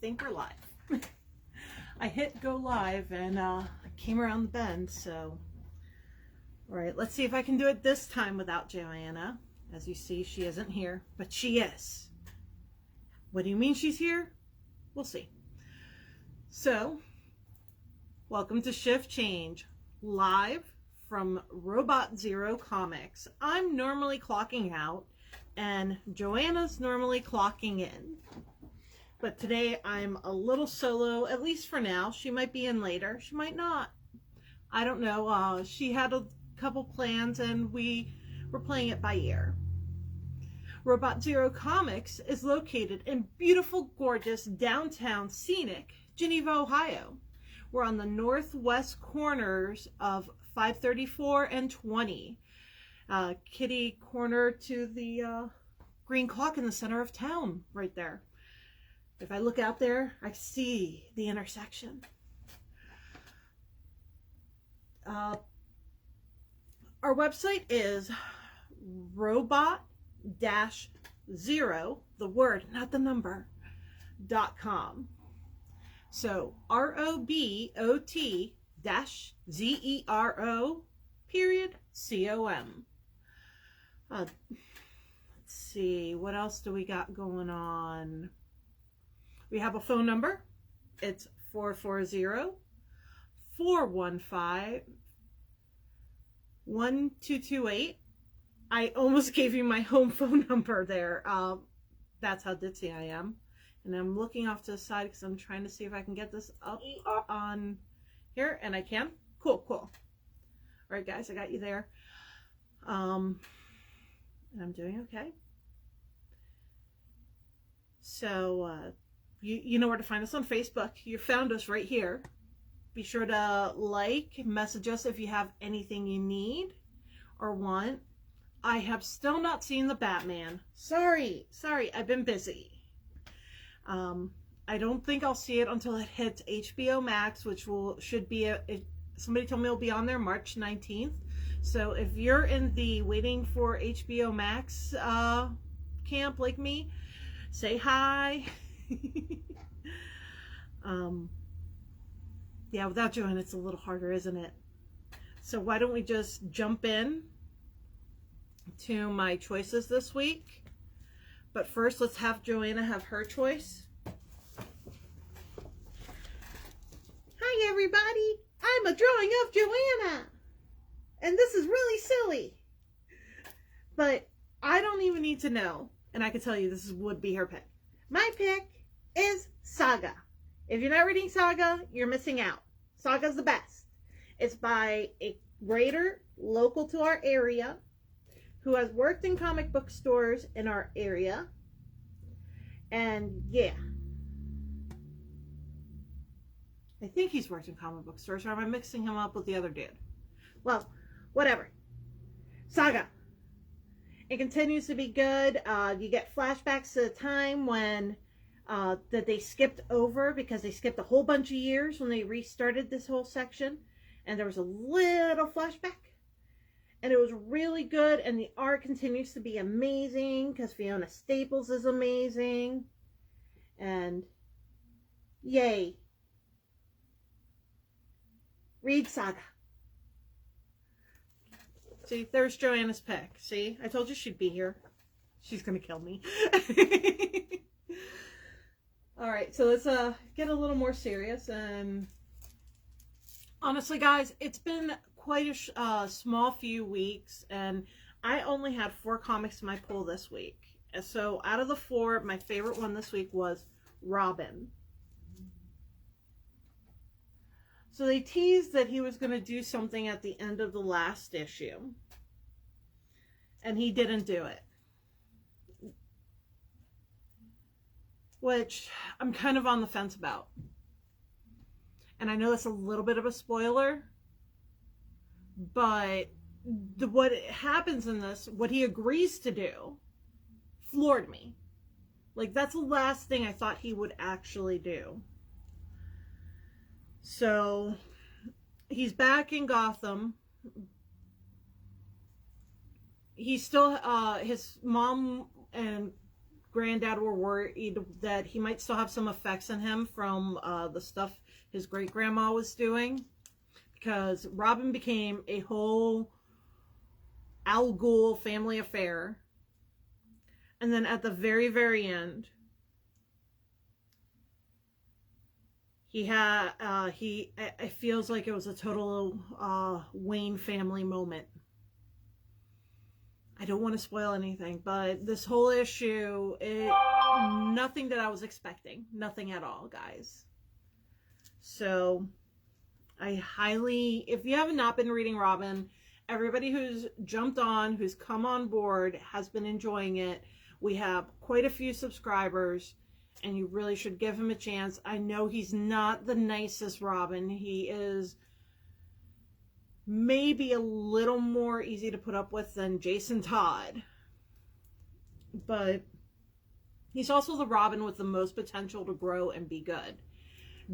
think we're live. I hit go live and I came around the bend, so all right, let's see if I can do it this time without Joanna. As you see, she isn't here, but she is. What do you mean she's here? We'll see. So, welcome to Shift Change, live from Robot Zero Comics. I'm normally clocking out and Joanna's normally clocking in. But today I'm a little solo, at least for now. She might be in later. She might not. I don't know. She had a couple plans and we were playing it by ear. Robot Zero Comics is located in beautiful, gorgeous, downtown, scenic Geneva, Ohio. We're on the northwest corners of 534 and 20. Kitty corner to the green clock in the center of town right there. If I look out there, I see the intersection. Our website is robot-zero, the word, not the number, .com. So ROBOT-ZERO.com. Let's see, what else do we got going on? We have a phone number. It's 440-415-1228. I almost gave you my home phone number there. That's how ditzy I am. And I'm looking off to the side because I'm trying to see if I can get this up on here. And I can. Cool. All right, guys, I got you there. And I'm doing okay. So, you know where to find us on Facebook. You found us right here. Be sure to like, message us if you have anything you need or want. I have still not seen the Batman. Sorry, I've been busy. I don't think I'll see it until it hits HBO Max, which should be somebody told me it'll be on there March 19th. So if you're in the waiting for HBO Max camp like me, say hi. Yeah, without Joanna it's a little harder, isn't it? So why don't we just jump in to my choices this week? But first, let's have Joanna have her choice. Hi, everybody. I'm a drawing of Joanna. And this is really silly. But I don't even need to know. And I can tell you this would be her pick. My pick is Saga. If you're not reading Saga, you're missing out. Saga's the best. It's by a writer local to our area who has worked in comic book stores in our area. And yeah, I think he's worked in comic book stores, or am I mixing him up with the other dude? Well, whatever. Saga. It continues to be good. You get flashbacks to the time when that they skipped over because they skipped a whole bunch of years when they restarted this whole section. And there was a little flashback. And it was really good, and the art continues to be amazing because Fiona Staples is amazing. And yay. Read Saga. See, there's Joanna's pick. See, I told you she'd be here. She's going to kill me. All right, so let's get a little more serious. And honestly, guys, it's been quite a small few weeks, and I only had 4 comics in my pull this week. And so out of the 4, my favorite one this week was Robin. So they teased that he was going to do something at the end of the last issue, and he didn't do it. Which I'm kind of on the fence about. And I know that's a little bit of a spoiler, but what happens in this, what he agrees to do, floored me. Like, that's the last thing I thought he would actually do. So, he's back in Gotham. He's still, his mom and granddad were worried that he might still have some effects on him from the stuff his great-grandma was doing, because Robin became a whole Al Ghul family affair. And then at the very, very end, it feels like it was a total Wayne family moment. I don't want to spoil anything, but this whole issue, nothing that I was expecting. Nothing at all, guys. So, I highly, if you have not been reading Robin, everybody who's jumped on, who's come on board, has been enjoying it. We have quite a few subscribers, and you really should give him a chance. I know he's not the nicest Robin. He is maybe a little more easy to put up with than Jason Todd. But he's also the Robin with the most potential to grow and be good.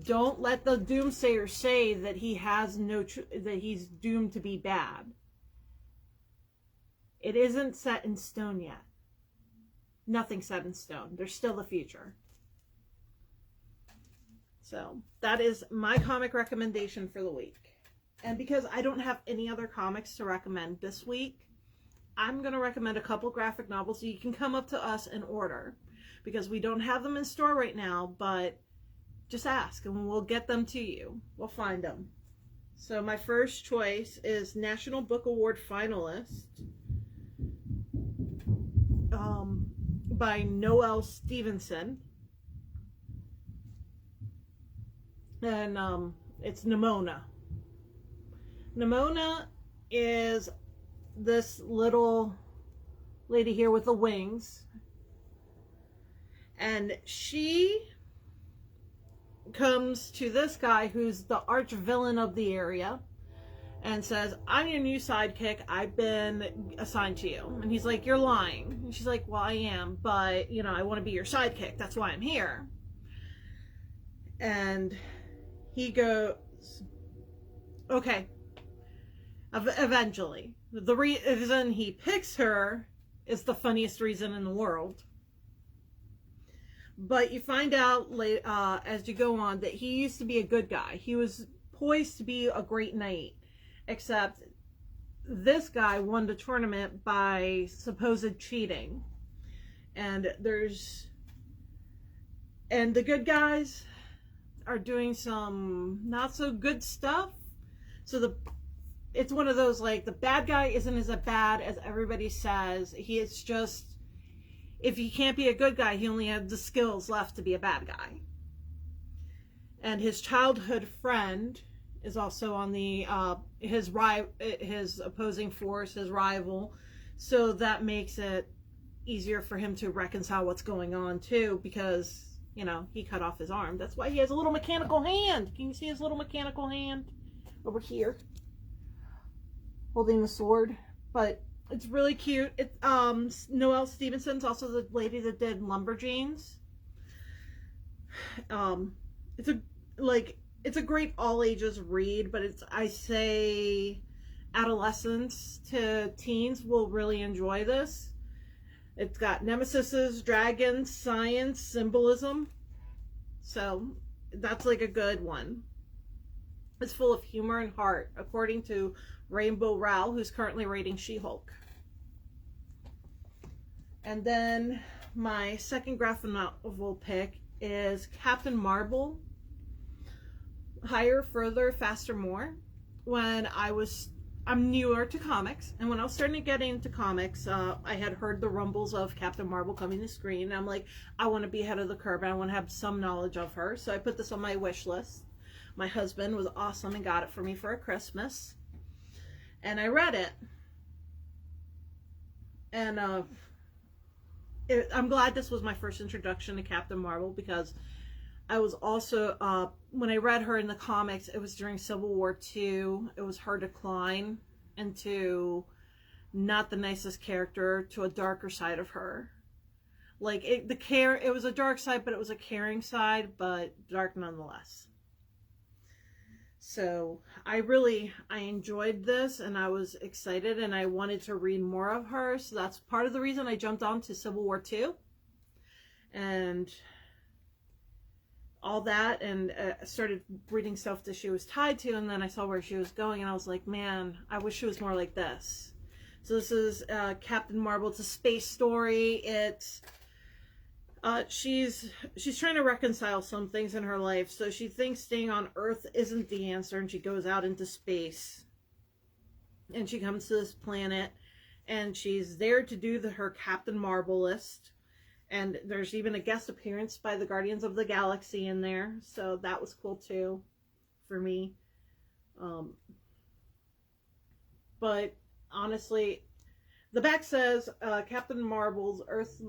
Don't let the doomsayers say that he has that he's doomed to be bad. It isn't set in stone yet. Nothing's set in stone. There's still a future. So that is my comic recommendation for the week. And because I don't have any other comics to recommend this week, I'm going to recommend a couple graphic novels so you can come up to us and order. Because we don't have them in store right now, but just ask and we'll get them to you. We'll find them. So my first choice is National Book Award finalist by Noelle Stevenson. And it's Nimona. Nimona is this little lady here with the wings. And she comes to this guy who's the arch villain of the area and says, I'm your new sidekick. I've been assigned to you. And he's like, you're lying. And she's like, well, I am, but, you know, I want to be your sidekick. That's why I'm here. And he goes, okay. Eventually. The reason he picks her is the funniest reason in the world. But you find out as you go on that he used to be a good guy. He was poised to be a great knight. Except this guy won the tournament by supposed cheating. And the good guys are doing some not so good stuff. So it's one of those, like, the bad guy isn't as bad as everybody says. He is just, if he can't be a good guy, he only has the skills left to be a bad guy. And his childhood friend is also on the his opposing force, his rival. So that makes it easier for him to reconcile what's going on too, because, you know, he cut off his arm. That's why he has a little mechanical hand. Can you see his little mechanical hand over here, holding the sword? But it's really cute. Noelle Stevenson's also the lady that did Lumberjanes. It's a great all ages read, but I say adolescents to teens will really enjoy this. It's got nemesises, dragons, science, symbolism. So that's like a good one. It's full of humor and heart, according to Rainbow Rowell, who's currently reading She-Hulk. And then my second graphic novel pick is Captain Marvel, Higher, Further, Faster, More. I'm newer to comics, and when I was starting to get into comics, I had heard the rumbles of Captain Marvel coming to screen, and I'm like, I want to be ahead of the curve, and I want to have some knowledge of her, so I put this on my wish list. My husband was awesome and got it for me for a Christmas, and I read it, and I'm glad this was my first introduction to Captain Marvel, because I was also, when I read her in the comics, it was during Civil War II. It was her decline into not the nicest character, to a darker side of her. Like, it was a dark side, but it was a caring side, but dark nonetheless. So I enjoyed this, and I was excited, and I wanted to read more of her. So that's part of the reason I jumped on to Civil War II. and all that, and started reading stuff that she was tied to, and then I saw where she was going, and I was like, man, I wish she was more like this. So this is Captain Marvel. It's a space story. It's she's trying to reconcile some things in her life. So she thinks staying on Earth isn't the answer, and she goes out into space. And she comes to this planet, and she's there to do her Captain Marvel list. And there's even a guest appearance by the Guardians of the Galaxy in there. So that was cool too, for me. But honestly, the back says, Captain Marvel's Earth's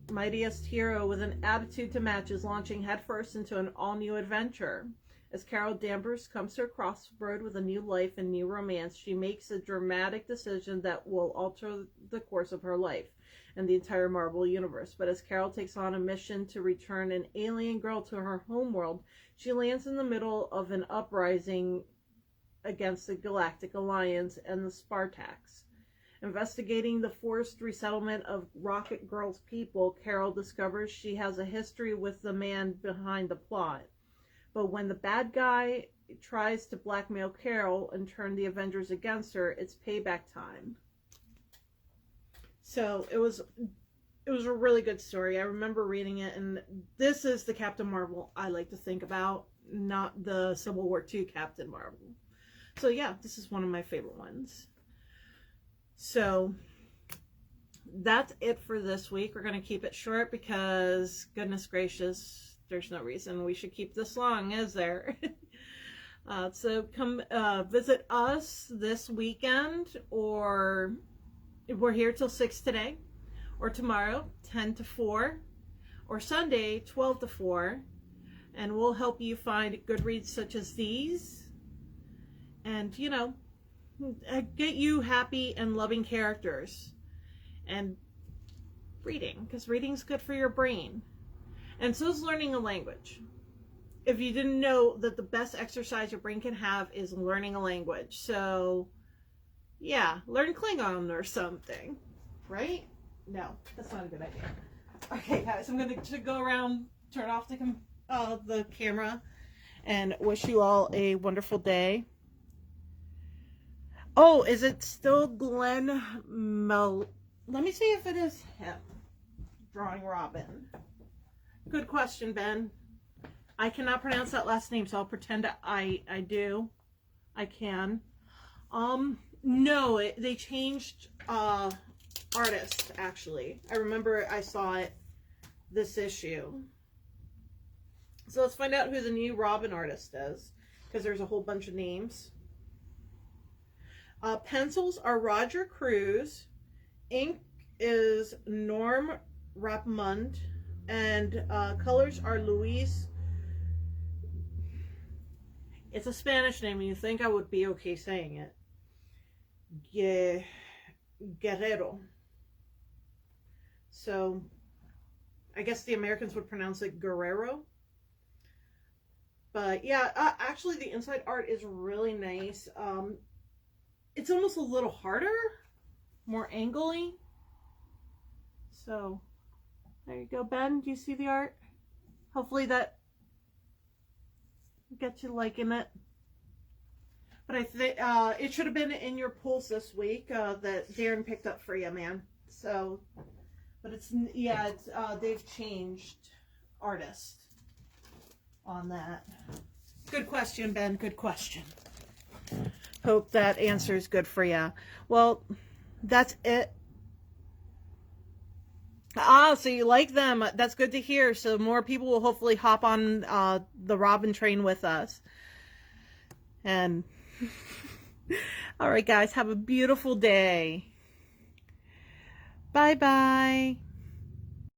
mightiest hero with an attitude to match is launching headfirst into an all-new adventure. As Carol Danvers comes to a crossroad with a new life and new romance, she makes a dramatic decision that will alter the course of her life and the entire Marvel universe. But as Carol takes on a mission to return an alien girl to her homeworld, she lands in the middle of an uprising against the Galactic Alliance and the Spartaks. Investigating the forced resettlement of Rocket Girl's people, Carol discovers she has a history with the man behind the plot. But when the bad guy tries to blackmail Carol and turn the Avengers against her, it's payback time. So it was a really good story. I remember reading it, and this is the Captain Marvel I like to think about, not the Civil War II Captain Marvel. So yeah, this is one of my favorite ones. So that's it for this week. We're going to keep it short because, goodness gracious, there's no reason we should keep this long, is there? So come visit us this weekend, or we're here till 6 today, or tomorrow 10 to 4, or Sunday 12 to 4, and we'll help you find good reads such as these, and you know, get you happy and loving characters, and reading, because reading's good for your brain, and so is learning a language. If you didn't know that the best exercise your brain can have is learning a language, so yeah, learn Klingon or something, right? No, that's not a good idea. Okay, guys, I'm going to go around, turn off the camera, and wish you all a wonderful day. Oh, is it still Glenn Let me see if it is him drawing Robin. Good question, Ben. I cannot pronounce that last name, so I'll pretend I do. I can. No, they changed artist, actually. I remember I saw it this issue. So let's find out who the new Robin artist is, because there's a whole bunch of names. Pencils are Roger Cruz. Ink is Norm Rapmund. And colors are Luis. It's a Spanish name, and you think I would be okay saying it. Guerrero. So, I guess the Americans would pronounce it Guerrero. But yeah, actually the inside art is really nice. It's almost a little harder, more angly. So, there you go, Ben. Do you see the art? Hopefully that gets you liking it. But I think it should have been in your pulls this week that Darren picked up for you, man. So, but it's, yeah, it's they've changed artist on that. Good question, Ben. Good question. Hope that answer is good for you. Well, that's it. So you like them. That's good to hear. So more people will hopefully hop on the Robin train with us. And all right, guys, have a beautiful day. Bye-bye.